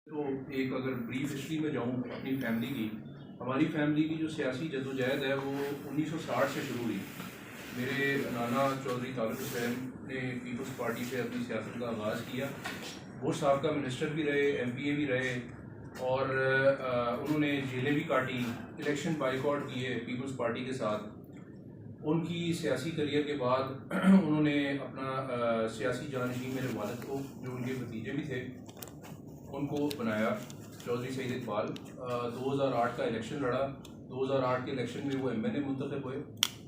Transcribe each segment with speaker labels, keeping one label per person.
Speaker 1: तो एक अगर ब्रीफ हिस्ट्री में जाऊँ अपनी फैमिली की, हमारी फैमिली की जो सियासी जद्दोजहद है वो 1960 से शुरू हुई। मेरे नाना चौधरी तारिक हुसैन ने पीपल्स पार्टी से अपनी सियासत का आगाज़ किया। वो साबका मिनिस्टर भी रहे, एमपीए भी रहे और उन्होंने जेलें भी काटी, इलेक्शन बाइकआउट किए पीपल्स पार्टी के साथ। उनकी सियासी करियर के बाद उन्होंने अपना सियासी जानशीन मेरे वालिद को, जो उनके भतीजे भी थे, उनको बनाया चौधरी सईद इकबाल। 2008 का इलेक्शन लड़ा। 2008 के इलेक्शन में वो एमएनए मुंतखब हुए।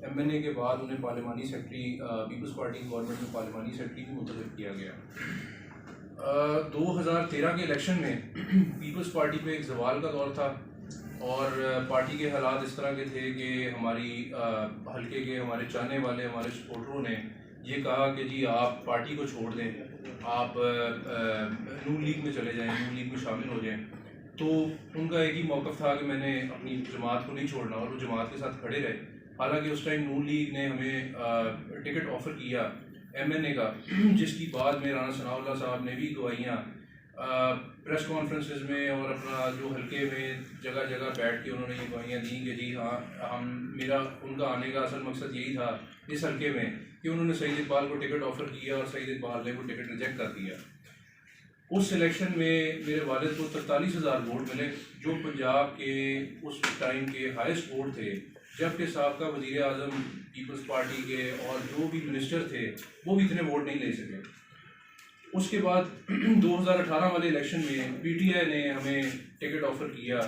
Speaker 1: एमएनए के बाद उन्हें पार्लिमानी सेक्रेटरी, पीपल्स पार्टी गवर्नमेंट में पार्लिमानी सेक्रेटरी भी मुंतखब किया गया। 2013 के इलेक्शन में पीपल्स पार्टी पे एक जवाल का दौर था और पार्टी के हालात इस तरह के थे कि हमारी हल्के के हमारे चाहने वाले हमारे सपोर्टरों ने ये कहा कि जी आप पार्टी को छोड़ दें, आप नून लीग में चले जाएं, नून लीग में शामिल हो जाएं। तो उनका एक ही मौक़िफ़ था कि मैंने अपनी जमात को नहीं छोड़ना और वो जमात के साथ खड़े रहे। हालांकि उस टाइम नून लीग ने हमें टिकट ऑफ़र किया एमएनए का, जिसकी बाद में राना सनाउल्लाह साहब ने भी गवाहियाँ प्रेस कॉन्फ्रेंसेस में और अपना जो हल्के में जगह जगह बैठ के उन्होंने ये गवाहियाँ दी कि जी हाँ, मेरा उनका आने का असल मकसद यही था इस हल्के में कि उन्होंने सईद इकबाल को टिकट ऑफ़र किया और सईद इकबाल ने वो टिकट रिजेक्ट कर दिया। उस इलेक्शन में मेरे वालिद को 43,000 वोट मिले, जो पंजाब के उस टाइम के हाईएस्ट वोट थे, जबकि साबका वज़ीर आज़म पीपल्स पार्टी के और जो भी मिनिस्टर थे वो भी इतने वोट नहीं ले सके। उसके बाद 2018 वाले इलेक्शन में पीटीआई ने हमें टिकट ऑफ़र किया।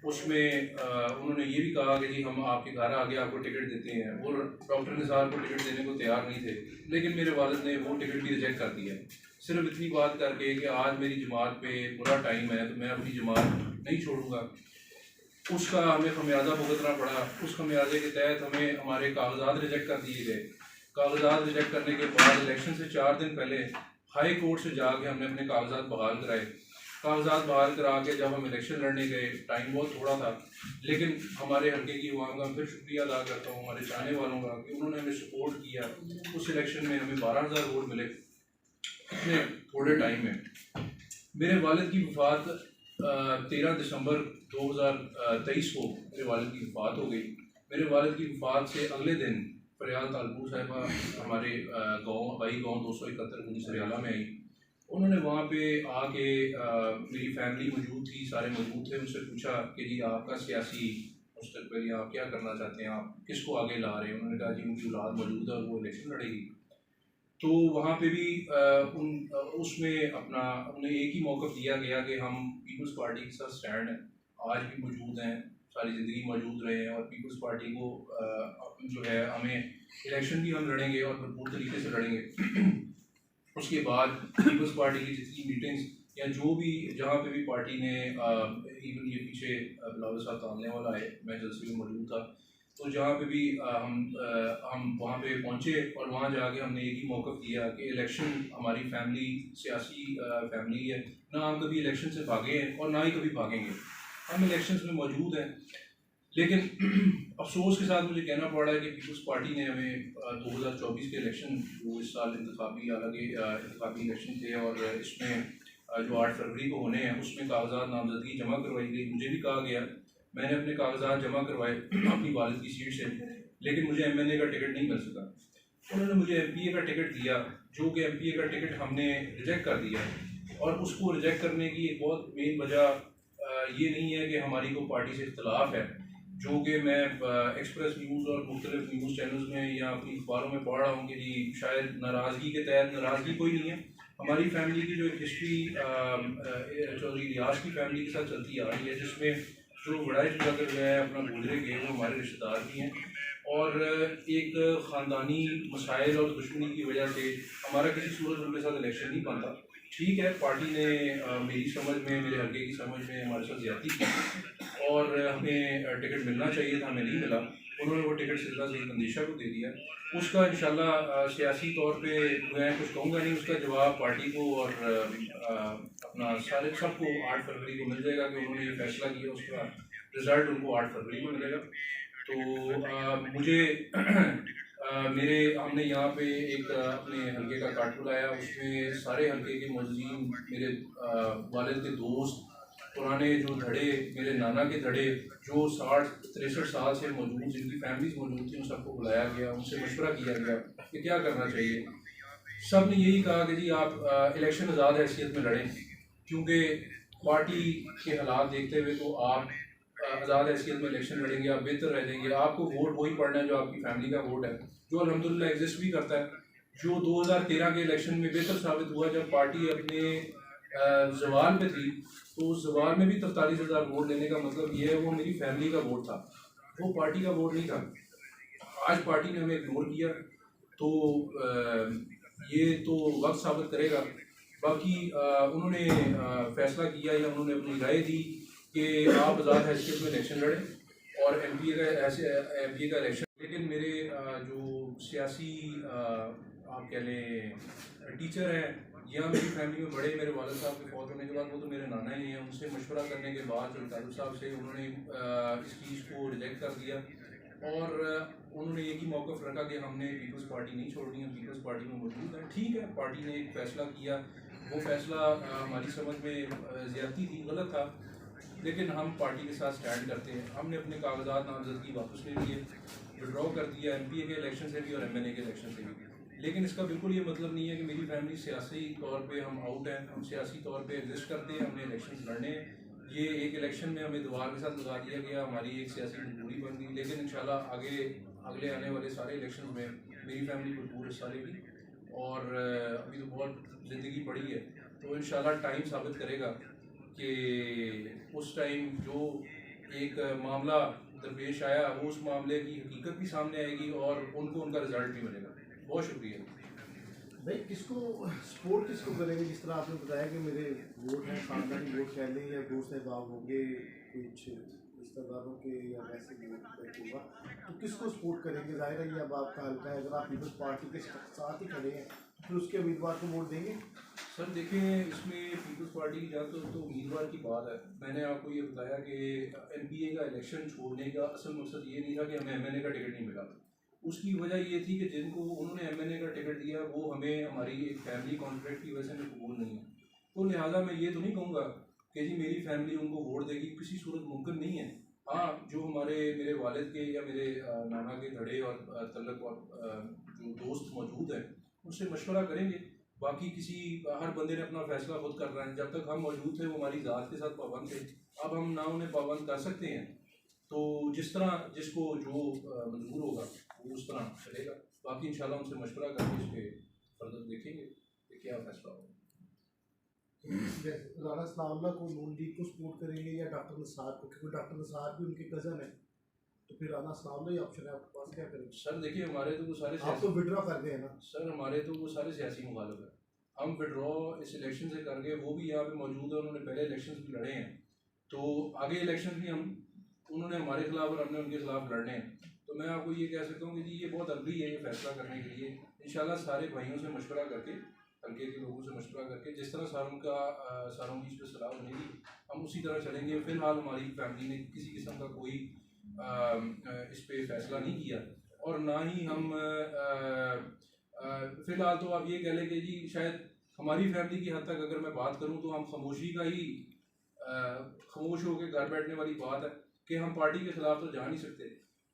Speaker 1: उसमें उन्होंने ये भी कहा कि जी हम आपके घर आगे आपको टिकट देते हैं। वो डॉक्टर निसार को टिकट देने को तैयार नहीं थे, लेकिन मेरे वालिद ने वो टिकट भी रिजेक्ट कर दिया, सिर्फ इतनी बात करके कि आज मेरी जमात पे बुरा टाइम है तो मैं अपनी जमात नहीं छोड़ूंगा। उसका हमें खमियाजा भुगतना पड़ा। उस खमियाजे के तहत हमें हमारे कागजात रिजेक्ट कर दिए गए। कागजात रिजेक्ट करने के बाद इलेक्शन से 4 दिन पहले हाई कोर्ट से जाके हमने अपने कागजात बहाल कराए। कागजात बहाल करा के जब हम इलेक्शन लड़ने गए, टाइम बहुत थोड़ा था, लेकिन हमारे हल्के की अवाम का फिर शुक्रिया अदा करता हूँ, हमारे चाहने वालों का, कि उन्होंने हमें सपोर्ट किया। उस इलेक्शन में हमें 12,000 वोट मिले इतने थोड़े टाइम में। मेरे वालिद की वफ़ात 13 दिसंबर 2023 को मेरे वालिद की वफ़ात हो गई। मेरे वालिद की वफ़ात से अगले दिन फरियाल तालपुर साहिबा हमारे गाँव भाई गाँव 271 गुनी सरियाला में आई। उन्होंने वहाँ पे आके मेरी फैमिली मौजूद थी, सारे मौजूद थे। उनसे पूछा कि जी आपका सियासी मुस्तकबिल या आप क्या करना चाहते हैं, आप किसको आगे ला रहे हैं। उन्होंने कहा जी उनकी औलाद मौजूद है और वो इलेक्शन लड़ेगी। तो वहाँ पे भी उसमें अपना उन्हें एक ही मौक़िफ़ दिया गया कि हम पीपल्स पार्टी के साथ स्टैंड हैं, आज भी मौजूद हैं, सारी ज़िंदगी मौजूद रहे हैं और पीपल्स पार्टी को जो है हमें इलेक्शन भी हम लड़ेंगे और भरपूर तरीके से लड़ेंगे। उसके बाद पीपल्स पार्टी की जितनी मीटिंग्स या जो भी जहाँ पे भी पार्टी ने इवन ये पीछे बिलावल साहब तामने वाला है, मैं जलसे में मौजूद था, तो जहाँ पे भी हम वहाँ पे पहुँचे और वहाँ जाके हमने एक ही मौक़िफ़ दिया कि इलेक्शन हमारी फैमिली सियासी फैमिली है, ना हम कभी इलेक्शन से भागे हैं और ना ही कभी भागेंगे। हम इलेक्शंस में मौजूद हैं। लेकिन अफसोस के साथ मुझे कहना पड़ रहा है कि पीपल्स पार्टी ने हमें 2024 के इलेक्शन, जो इस साल इंतखाबी हालांकि इंतखाबी इलेक्शन थे और इसमें जो 8 फरवरी को होने हैं, उसमें कागजात नामजदगी जमा करवाई गई। मुझे भी कहा गया, मैंने अपने कागजात जमा करवाए अपनी वालिद की सीट से, लेकिन मुझे एमएनए का टिकट नहीं मिल सका। उन्होंने मुझे एमपीए का टिकट दिया, जो कि एमपीए का टिकट हमने रिजेक्ट कर दिया। और उसको रिजेक्ट करने की एक बहुत मेन वजह ये नहीं है कि हमारी को पार्टी से इख्तलाफ है, जो कि मैं एक्सप्रेस न्यूज़ और मुख्तलिफ न्यूज़ चैनल्स में या अपनी अखबारों में पढ़ रहा हूँ कि जी शायद नाराज़गी के तहत, नाराज़गी कोई नहीं है। हमारी फैमिली की जो एक हिस्ट्री चौधरी रियाज की फैमिली के साथ चलती आ रही है, जिसमें जो बड़ाई अगर मैं अपना गुजरे गए वो हमारे रिश्तेदार भी हैं और एक ख़ानदानी मसाइल और दुश्मनी की वजह से हमारा किसी सूरत उनके साथ इलेक्शन नहीं बनता। ठीक है, पार्टी ने मेरी समझ में, मेरे हल्के की समझ में हमारे साथ ज़्यादती की और हमें टिकट मिलना चाहिए था, हमें नहीं मिला। उन्होंने वो टिकट सिलसिला सईद अंदेशा को दे दिया। उसका इंशाल्लाह सियासी तौर पे मैं कुछ कहूँगा नहीं, उसका जवाब पार्टी को और अपना सारे सबको 8 फरवरी को मिल जाएगा कि उन्होंने ये फैसला किया, उसका रिज़ल्ट उनको 8 फरवरी को मिलेगा। तो मुझे मेरे हमने यहाँ पे एक अपने हलके का कार्ड बुलाया, उसमें सारे हलके के मौजूदीन, मेरे वालिद के दोस्त, पुराने जो धड़े, मेरे नाना के धड़े जो 60-63 साल से मौजूद, जिनकी फैमिलीज मौजूद थी, उन सबको बुलाया गया, उनसे मशवरा किया गया कि क्या करना चाहिए। सब ने यही कहा कि जी आप इलेक्शन आज़ाद हैसियत में लड़ें, क्योंकि पार्टी के हालात देखते हुए तो आप आज़ाद हैसियत में इलेक्शन लड़ेंगे, आप बेहतर रह जाएंगे। आपको वोट वही पड़ना है जो आपकी फैमिली का वोट है, जो अल्हम्दुलिल्लाह एग्जिस्ट भी करता है, जो 2013 के इलेक्शन में बेहतर साबित हुआ जब पार्टी अपने जवाल पे थी। तो उस जवाल में भी 43,000 वोट लेने का मतलब ये है वो मेरी फैमिली का वोट था, वो पार्टी का वोट नहीं था। आज पार्टी ने हमें इग्नोर किया, तो ये तो वक्त साबित करेगा। बाकी उन्होंने फैसला किया या उन्होंने अपनी राय दी कि आप आज़ाद हैसियत में इलेक्शन लड़ें और एमपीए का इलेक्शन। लेकिन मेरे जो सियासी आप कह लें टीचर हैं या मेरी फैमिली में बड़े, मेरे वालिद साहब के फौत होने के बाद, वो तो मेरे नाना ही हैं, उनसे मशवरा करने के बाद जो तारुफ साहब से उन्होंने इस चीज़ को रिजेक्ट कर दिया और उन्होंने एक ही मौक़िफ़ रखा कि हमने पीपल्स पार्टी नहीं छोड़नी है, पीपल्स पार्टी में मौजूद है। ठीक है, पार्टी ने एक फ़ैसला किया, वो फ़ैसला हमारी समझ में ज़्यादती थी, गलत था, लेकिन हम पार्टी के साथ स्टैंड करते हैं। हमने अपने कागजात नामजदगी वापस ले लिए, विड्रॉ कर दिया एमपीए के इलेक्शन से भी और एमएनए के इलेक्शन से भी। लेकिन इसका बिल्कुल ये मतलब नहीं है कि मेरी फैमिली सियासी तौर पे हम आउट हैं, हम सियासी तौर पे एग्जिस्ट करते हैं, हमने इलेक्शन लड़ने हैं। ये एक इलेक्शन में हमें दुआ के साथ लगा दिया गया, हमारी एक सियासी मजबूरी बन गई, लेकिन इंशाल्लाह अगले आने वाले सारे इलेक्शन में मेरी फैमिली भरपूर हिस्सा लेगी और अभी तो बहुत ज़िंदगी पड़ी है, तो इंशाल्लाह टाइम साबित करेगा कि उस टाइम जो एक मामला दरपेश आया वो उस मामले की हकीकत भी सामने आएगी और उनको उनका रिजल्ट भी मिलेगा। बहुत शुक्रिया
Speaker 2: भाई। किसको सपोर्ट किसको करेंगे? जिस तरह आपने बताया कि मेरे वोट हैं, खानदानी वोट कह लें या दोस्त अहबाब होंगे, कुछ रिश्तेदारों के या वैसे वोट होगा, तो किसको सपोर्ट करेंगे? जाहिर है ये अब आपका हल्का है, अगर आप पीपल्स पार्टी के साथ ही खड़े हैं फिर उसके उम्मीदवार को वोट देंगे।
Speaker 1: सर देखिए, इसमें पीपल्स पार्टी की जहाँ तो उम्मीदवार की बात है, मैंने आपको ये बताया कि एनपीए का इलेक्शन छोड़ने का असल मकसद ये नहीं था कि हमें एमएनए का टिकट नहीं मिला। उसकी वजह ये थी कि जिनको उन्होंने एमएनए का टिकट दिया वो हमें हमारी एक फैमिली कॉन्ट्रैक्ट की वजह से कबूल नहीं है। तो लिहाजा मैं ये तो नहीं कहूँगा कि जी मेरी फैमिली उनको वोट देगी, किसी सूरत मुमकिन नहीं है। हाँ, जो मेरे वालिद के या मेरे नाना के धड़े और तल्लक और जो दोस्त मौजूद हैं उनसे मशवरा करेंगे। बाकी हर बंदे ने अपना फैसला खुद करना है। जब तक हम मौजूद थे वो हमारी ज़ात के साथ पाबंद थे, अब हम ना उन्हें पाबंद कर सकते हैं। तो जिस तरह जिसको जो मंजूर होगा वो उस तरह चलेगा। बाकी इंशाल्लाह उनसे मशवरा करके इस पर फर्दर देखेंगे कि क्या फैसला होगा।
Speaker 2: राना सनाउल्लाह को नून लीग को सपोर्ट करेंगे या डॉक्टर निसार को? क्योंकि डॉक्टर निसार भी उनके कज़न है, तो फिर राना सनाउल्लाह ही ऑप्शन है आपके पास, क्या करेंगे?
Speaker 1: सर देखिए, हमारे तो वो सारे
Speaker 2: आप तो विड्रॉ कर गए ना
Speaker 1: सर, हमारे तो वो सारे सियासी मुखालिफ हैं। हम विड्रॉ इस इलेक्शन से कर गए, वो भी यहाँ पे मौजूद है, उन्होंने पहले इलेक्शन भी लड़े हैं, तो आगे इलेक्शन भी उन्होंने हमारे खिलाफ और हमने उनके खिलाफ लड़ने हैं। तो मैं आपको ये कह सकता हूँ कि जी ये बहुत अर्ली है ये फैसला करने के लिए। इंशाल्लाह सारे भाइयों से मशवरा करके, हल्के के लोगों से मशवरा करके, जिस तरह सारों की इस पर सलाह बनेगी हम उसी तरह चलेंगे। फ़िलहाल हमारी फैमिली ने किसी किस्म का कोई इस पर फैसला नहीं किया और ना ही हम फ़िलहाल तो आप ये कह लें कि जी शायद हमारी फैमिली की हद तक अगर मैं बात करूँ तो हम खामोशी का ही खामोश होकर घर बैठने वाली बात है कि हम पार्टी के खिलाफ तो जा नहीं सकते।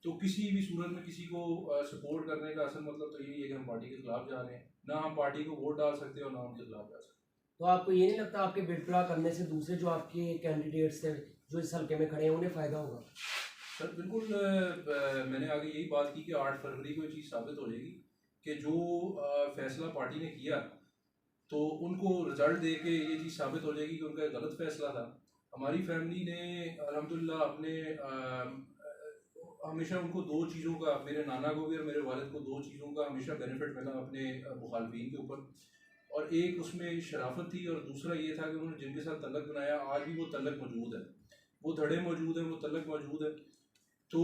Speaker 1: तो किसी भी सूरत में किसी को सपोर्ट करने का असल मतलब तो यही है कि हम पार्टी के खिलाफ जा रहे हैं, ना हम पार्टी को वोट डाल सकते और ना उनके खिलाफ जा सकते।
Speaker 3: तो आपको ये नहीं लगता आपके विड्रॉ करने से दूसरे जो आपके कैंडिडेट्स थे जो इस हल्के में खड़े हैं उन्हें फ़ायदा होगा?
Speaker 1: सर बिल्कुल, मैंने आगे यही बात की कि 8 फरवरी को ये चीज़ साबित हो जाएगी कि जो फैसला पार्टी ने किया तो उनको रिजल्ट दे के ये चीज़ साबित हो जाएगी कि उनका गलत फैसला था। हमारी फैमिली ने अल्हम्दुलिल्लाह अपने हमेशा उनको दो चीज़ों का, मेरे नाना को भी और मेरे वालिद को दो चीज़ों का हमेशा बेनिफिट मिला अपने मुखालफिन के ऊपर, और एक उसमें शराफत थी और दूसरा ये था कि उन्होंने जिनके साथ तल्लक बनाया आज भी वो तल्लक मौजूद है, वो धड़े मौजूद हैं, वो तल्लक मौजूद है। तो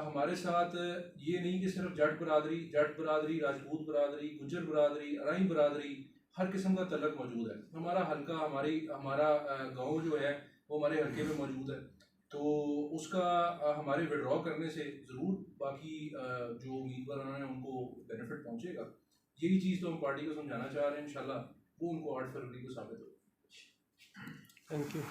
Speaker 1: हमारे साथ ये नहीं कि सिर्फ जट बरादरी, राजपूत बरादरी, गुज्जर बरादरी, अराई बरादरी, हर किस्म का तल्लक मौजूद है। हमारा हल्का, हमारा गांव जो है वो हमारे हल्के में मौजूद है। तो उसका हमारे विड्रॉ करने से ज़रूर बाकी जो उम्मीदवार हैं उनको बेनिफिट पहुंचेगा। यही चीज़ तो हम पार्टी को समझाना चाह रहे हैं, इंशाल्लाह वो उनको 8 फरवरी को साबित होगी।
Speaker 3: Thank you.